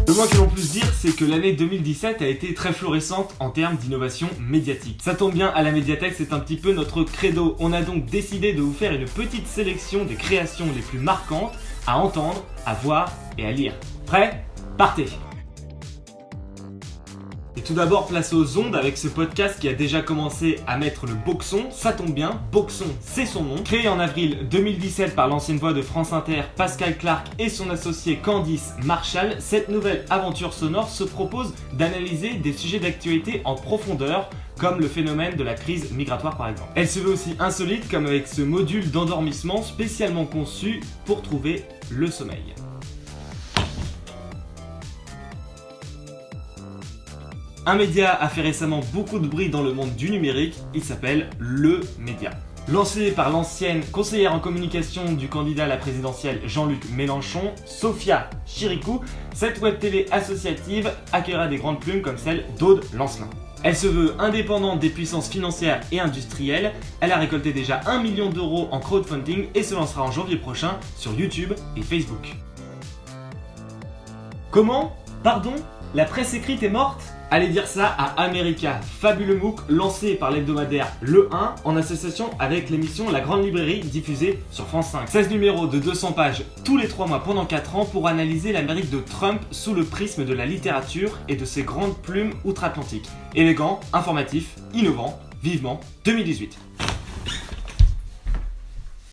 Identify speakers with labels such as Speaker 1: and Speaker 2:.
Speaker 1: Le moins que l'on puisse dire, c'est que l'année 2017 a été très florissante en termes d'innovation médiatique. Ça tombe bien, à la médiathèque, c'est un petit peu notre credo. On a donc décidé de vous faire une petite sélection des créations les plus marquantes à entendre, à voir et à lire. Prêts ? Partez ! Et tout d'abord, place aux ondes avec ce podcast qui a déjà commencé à mettre le boxon. Ça tombe bien, Boxon, c'est son nom. Créé en avril 2017 par l'ancienne voix de France Inter, Pascal Clark et son associé Candice Marshall, cette nouvelle aventure sonore se propose d'analyser des sujets d'actualité en profondeur, comme le phénomène de la crise migratoire par exemple. Elle se veut aussi insolite, comme avec ce module d'endormissement spécialement conçu pour trouver le sommeil. Un média a fait récemment beaucoup de bruit dans le monde du numérique, il s'appelle Le Média. Lancé par l'ancienne conseillère en communication du candidat à la présidentielle Jean-Luc Mélenchon, Sophia Chirikou, cette web télé associative accueillera des grandes plumes comme celle d'Aude Lancelin. Elle se veut indépendante des puissances financières et industrielles, elle a récolté déjà 1 million d'euros en crowdfunding et se lancera en janvier prochain sur YouTube et Facebook. Comment ? Pardon ? La presse écrite est morte ? Allez dire ça à America, fabuleux MOOC lancé par l'hebdomadaire Le 1 en association avec l'émission La Grande Librairie diffusée sur France 5. 16 numéros de 200 pages tous les 3 mois pendant 4 ans pour analyser l'Amérique de Trump sous le prisme de la littérature et de ses grandes plumes outre-Atlantique. Élégant, informatif, innovant, vivement 2018.